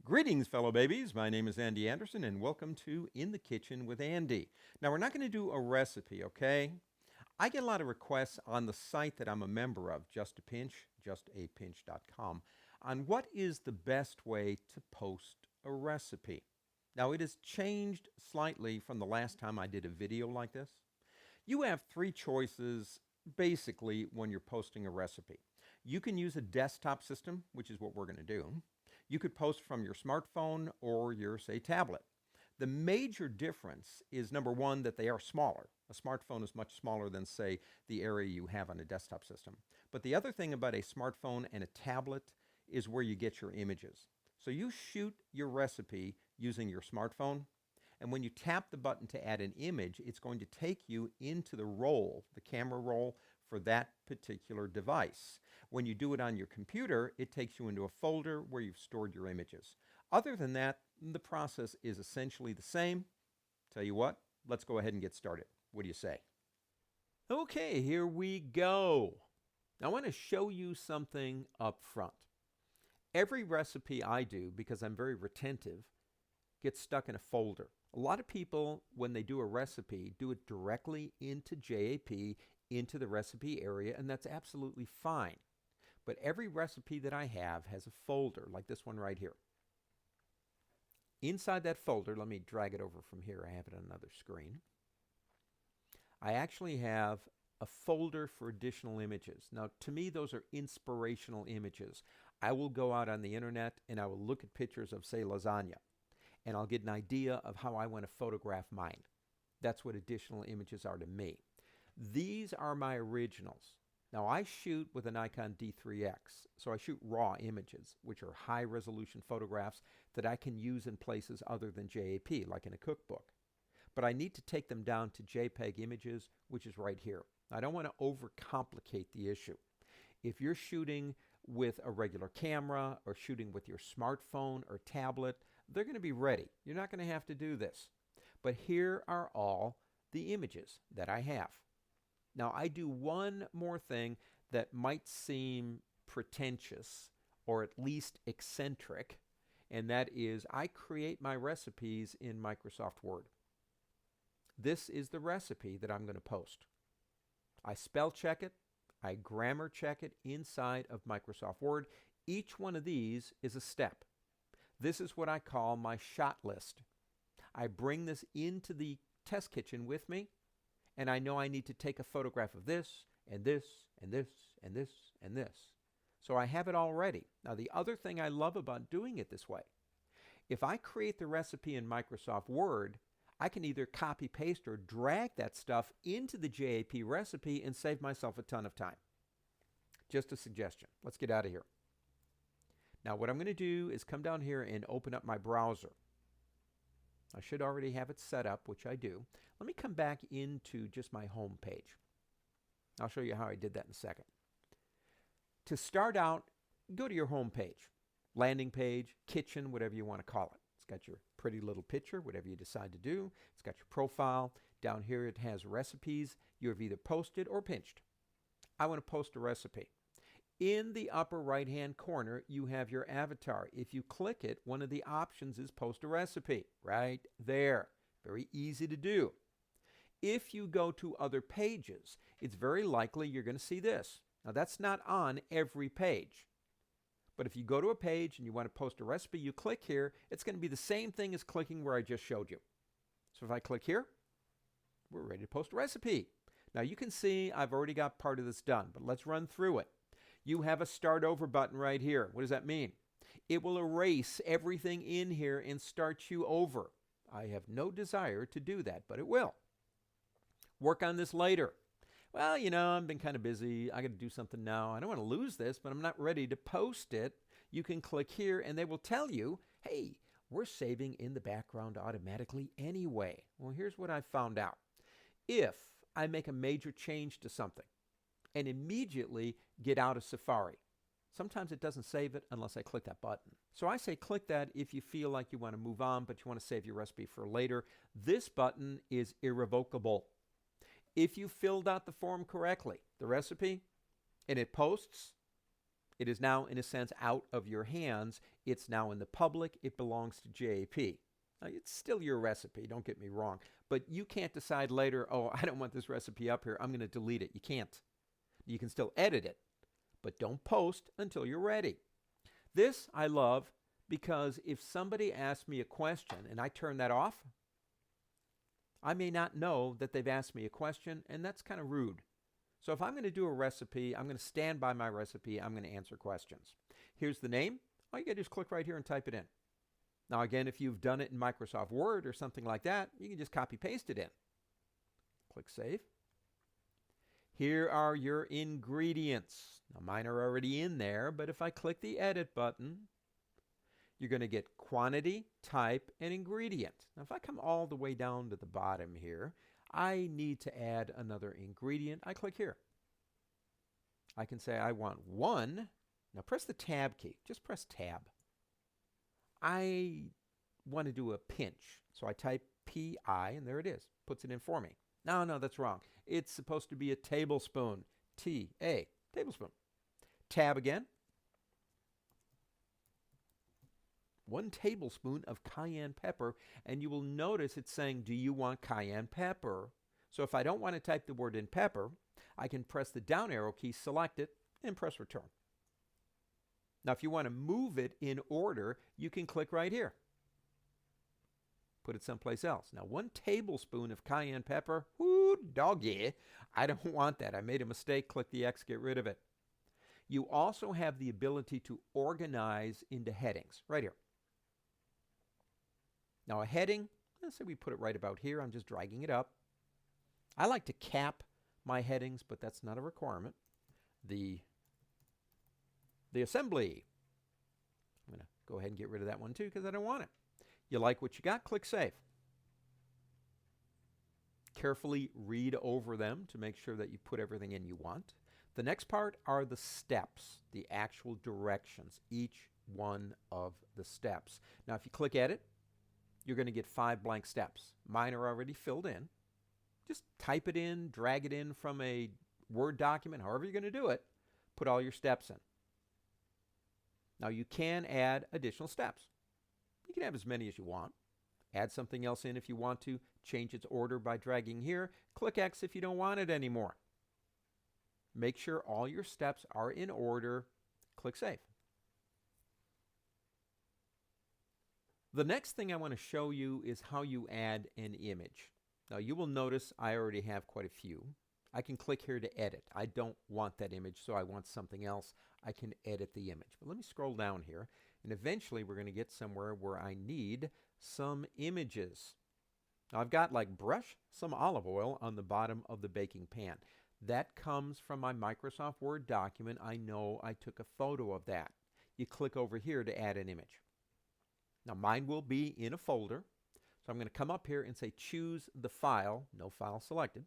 Greetings, fellow babies. My name is Andy Anderson, and welcome to In the Kitchen with Andy. Now, we're not going to do a recipe, okay? I get a lot of requests on the site that I'm a member of, Just a Pinch, justapinch.com, on what is the best way to post a recipe. Now, it has changed slightly from the last time I did a video like this. You have three choices basically when you're posting a recipe. You can use a desktop system, which is what we're going to do. You could post from your smartphone or your, say, tablet. The major difference is number one, that they are smaller. A smartphone is much smaller than, say, the area you have on a desktop system. But the other thing about a smartphone and a tablet is where you get your images. So you shoot your recipe using your smartphone, and when you tap the button to add an image, it's going to take you into the roll, the camera roll, for that particular device. When you do it on your computer, it takes you into a folder where you've stored your images. Other than that, the process is essentially the same. Tell you what, let's go ahead and get started. What do you say? Okay, here we go. I want to show you something up front. Every recipe I do, because I'm very retentive, gets stuck in a folder. A lot of people, when they do a recipe, do it directly into JAP, into the recipe area, and that's absolutely fine. But every recipe that I have has a folder, like this one right here. Inside that folder, let me drag it over from here. I have it on another screen. I actually have a folder for additional images. Now, to me, those are inspirational images. I will go out on the internet and I will look at pictures of, say, lasagna, and I'll get an idea of how I want to photograph mine. That's what additional images are to me. These are my originals. Now, I shoot with a Nikon D3X, so I shoot raw images, which are high-resolution photographs that I can use in places other than JAP, like in a cookbook. But I need to take them down to JPEG images, which is right here. I don't want to overcomplicate the issue. If you're shooting with a regular camera or shooting with your smartphone or tablet, they're going to be ready. You're not going to have to do this. But here are all the images that I have. Now, I do one more thing that might seem pretentious or at least eccentric, and that is I create my recipes in Microsoft Word. This is the recipe that I'm going to post. I spell check it. I grammar check it inside of Microsoft Word. Each one of these is a step. This is what I call my shot list. I bring this into the test kitchen with me, and I know I need to take a photograph of this, and this, and this, and this, and this. So I have it all ready. Now, the other thing I love about doing it this way, if I create the recipe in Microsoft Word, I can either copy, paste, or drag that stuff into the JAP recipe and save myself a ton of time. Just a suggestion. Let's get out of here. Now, what I'm going to do is come down here and open up my browser. I should already have it set up, which I do. Let me come back into just my home page. I'll show you how I did that in a second. To start out, go to your home page, landing page, kitchen, whatever you want to call it. It's got your pretty little picture, whatever you decide to do. It's got your profile. Down here it has recipes you have either posted or pinched. I want to post a recipe. In the upper right-hand corner, you have your avatar. If you click it, one of the options is post a recipe. Right there. Very easy to do. If you go to other pages, it's very likely you're going to see this. Now, that's not on every page. But if you go to a page and you want to post a recipe, you click here. It's going to be the same thing as clicking where I just showed you. So if I click here, we're ready to post a recipe. Now, you can see I've already got part of this done, but let's run through it. You have a start over button right here. What does that mean? It will erase everything in here and start you over. I have no desire to do that, but it will. Work on this later. Well, I've been kind of busy. I got to do something now. I don't want to lose this, but I'm not ready to post it. You can click here and they will tell you, hey, we're saving in the background automatically anyway. Well, here's what I found out. If I make a major change to something and immediately get out of Safari, sometimes it doesn't save it unless I click that button. So I say click that if you feel like you want to move on, but you want to save your recipe for later. This button is irrevocable. If you filled out the form correctly, the recipe, and it posts, It is now, in a sense, out of your hands. It's now in the public. It belongs to JAP. Now, it's still your recipe, don't get me wrong, but you can't decide later, oh, I don't want this recipe up here, I'm going to delete it. You can't. You can still edit it, but don't post until you're ready. This I love because if somebody asks me a question and I turn that off, I may not know that they've asked me a question, and that's kind of rude. So if I'm going to do a recipe, I'm going to stand by my recipe. I'm going to answer questions. Here's the name. All you got to do is click right here and type it in. Now, again, if you've done it in Microsoft Word or something like that, you can just copy paste it in. Click Save. Here are your ingredients. Now, mine are already in there, but if I click the Edit button, you're going to get quantity, type, and ingredient. Now, if I come all the way down to the bottom here, I need to add another ingredient. I click here. I can say I want 1. Now, press the Tab key. Just press Tab. I want to do a pinch. So I type P-I, and there it is. Puts it in for me. No, that's wrong. It's supposed to be a tablespoon. T-A, tablespoon. Tab again. 1 tablespoon of cayenne pepper, and you will notice it's saying, do you want cayenne pepper? So if I don't want to type the word in pepper, I can press the down arrow key, select it, and press return. Now, if you want to move it in order, you can click right here. Put it someplace else. Now, 1 tablespoon of cayenne pepper, whoo, doggy, I don't want that. I made a mistake. Click the X, get rid of it. You also have the ability to organize into headings, right here. Now, a heading, let's say we put it right about here. I'm just dragging it up. I like to cap my headings, but that's not a requirement. The assembly. I'm going to go ahead and get rid of that one too because I don't want it. You like what you got? Click Save. Carefully read over them to make sure that you put everything in you want. The next part are the steps, the actual directions, each one of the steps. Now, if you click Edit, you're going to get 5 blank steps. Mine are already filled in. Just type it in, drag it in from a Word document, however you're going to do it. Put all your steps in. Now, you can add additional steps. You can have as many as you want. Add something else in if you want to. Change its order by dragging here. Click X if you don't want it anymore. Make sure all your steps are in order. Click Save. The next thing I want to show you is how you add an image. Now, you will notice I already have quite a few. I can click here to edit. I don't want that image, so I want something else. I can edit the image. But let me scroll down here, and eventually we're going to get somewhere where I need some images. Now, I've got like brush, some olive oil on the bottom of the baking pan. That comes from my Microsoft Word document. I know I took a photo of that. You click over here to add an image. Now, mine will be in a folder. So I'm going to come up here and say choose the file, no file selected.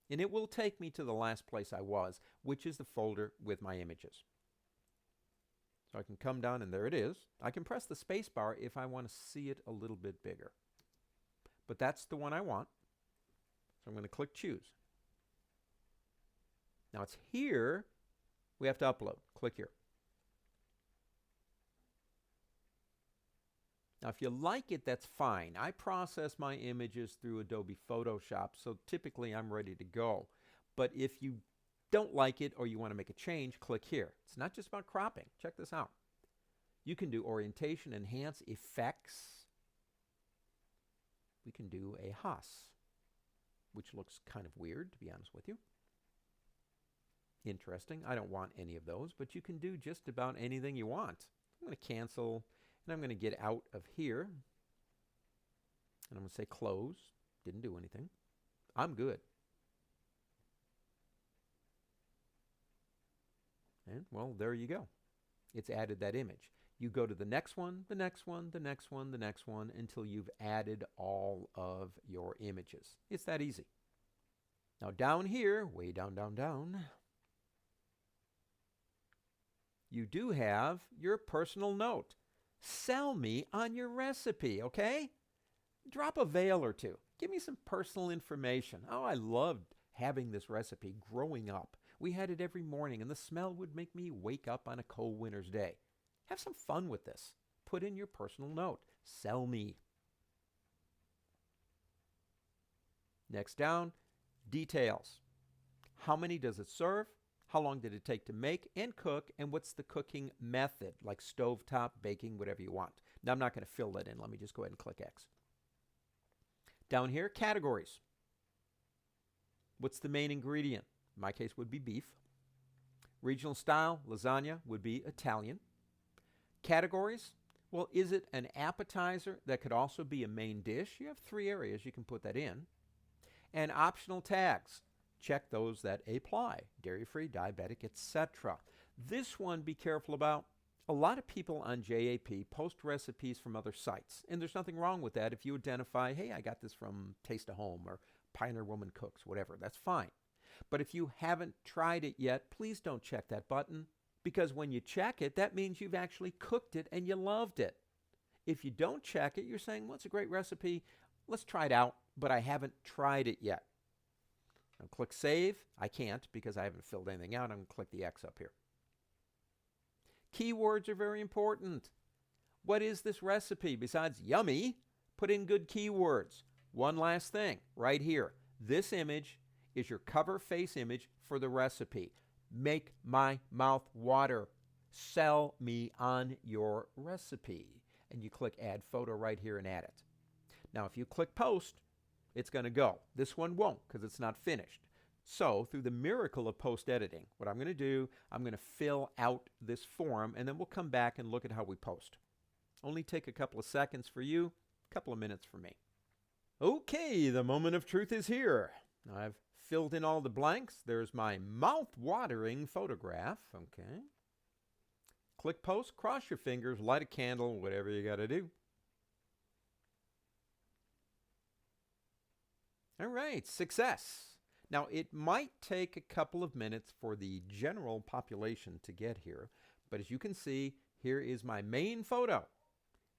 And it will take me to the last place I was, which is the folder with my images. So I can come down and there it is. I can press the space bar if I want to see it a little bit bigger. But that's the one I want. So I'm going to click choose. Now it's here. We have to upload. Click here. Now, if you like it, that's fine. I process my images through Adobe Photoshop, so typically I'm ready to go. But if you don't like it or you want to make a change, click here. It's not just about cropping. Check this out. You can do orientation, enhance, effects. We can do a Haas, which looks kind of weird, to be honest with you. Interesting. I don't want any of those, but you can do just about anything you want. I'm going to cancel. And I'm going to get out of here. And I'm going to say close. Didn't do anything. I'm good. And, well, there you go. It's added that image. You go to the next one, the next one, the next one, the next one, until you've added all of your images. It's that easy. Now, down here, way down, down, down, you do have your personal note. Sell me on your recipe, okay? Drop a veil or two. Give me some personal information. Oh, I loved having this recipe growing up. We had it every morning, and the smell would make me wake up on a cold winter's day. Have some fun with this. Put in your personal note. Sell me. Next down, details. How many does it serve? How long did it take to make and cook? And what's the cooking method, like stovetop, baking, whatever you want. Now, I'm not going to fill that in. Let me just go ahead and click X. Down here, categories. What's the main ingredient? In my case, would be beef. Regional style, lasagna, would be Italian. Categories, well, is it an appetizer that could also be a main dish? You have 3 areas you can put that in. And optional tags, check those that apply, dairy-free, diabetic, etc. This one, be careful about. A lot of people on JAP post recipes from other sites, and there's nothing wrong with that if you identify, hey, I got this from Taste of Home or Pioneer Woman Cooks, whatever, that's fine. But if you haven't tried it yet, please don't check that button, because when you check it, that means you've actually cooked it and you loved it. If you don't check it, you're saying, well, it's a great recipe, let's try it out, but I haven't tried it yet. Now click Save. I can't because I haven't filled anything out. I'm going to click the X up here. Keywords are very important. What is this recipe? Besides yummy, put in good keywords. One last thing right here. This image is your cover face image for the recipe. Make my mouth water. Sell me on your recipe. And you click Add Photo right here and add it. Now, if you click Post, it's going to go. This one won't because it's not finished. So, through the miracle of post-editing, what I'm going to do, I'm going to fill out this form, and then we'll come back and look at how we post. Only take a couple of seconds for you, a couple of minutes for me. Okay, the moment of truth is here. I've filled in all the blanks. There's my mouth-watering photograph. Okay. Click Post, cross your fingers, light a candle, whatever you got to do. All right, success. Now, it might take a couple of minutes for the general population to get here, but as you can see, here is my main photo.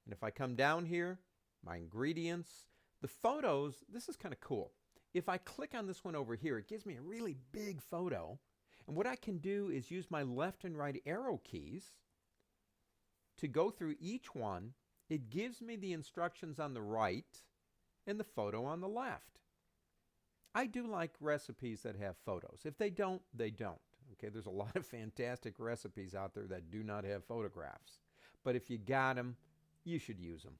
And if I come down here, my ingredients, the photos, this is kind of cool. If I click on this one over here, it gives me a really big photo. And what I can do is use my left and right arrow keys to go through each one. It gives me the instructions on the right and the photo on the left. I do like recipes that have photos. If they don't, they don't. Okay, there's a lot of fantastic recipes out there that do not have photographs. But if you got them, you should use them.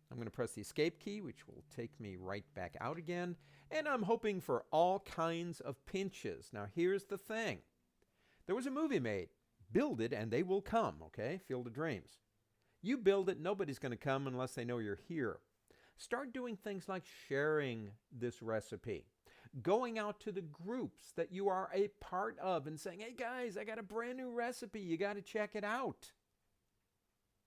I'm going to press the escape key, which will take me right back out again. And I'm hoping for all kinds of pinches. Now, here's the thing. There was a movie made. Build it and they will come, okay? Field of Dreams. You build it, nobody's going to come unless they know you're here. Start doing things like sharing this recipe, going out to the groups that you are a part of and saying, hey guys, I got a brand new recipe. You got to check it out.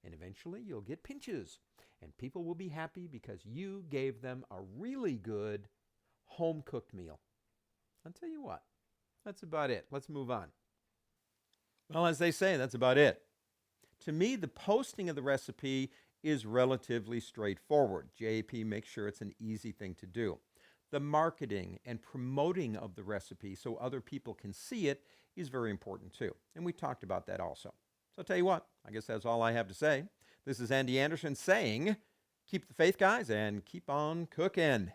And eventually you'll get pinches and people will be happy because you gave them a really good home-cooked meal. I'll tell you what, that's about it. Let's move on. Well, as they say, that's about it. To me, the posting of the recipe is relatively straightforward. JAP makes sure it's an easy thing to do. The marketing and promoting of the recipe so other people can see it is very important too. And we talked about that also. So I'll tell you what, I guess that's all I have to say. This is Andy Anderson saying, keep the faith, guys, and keep on cooking.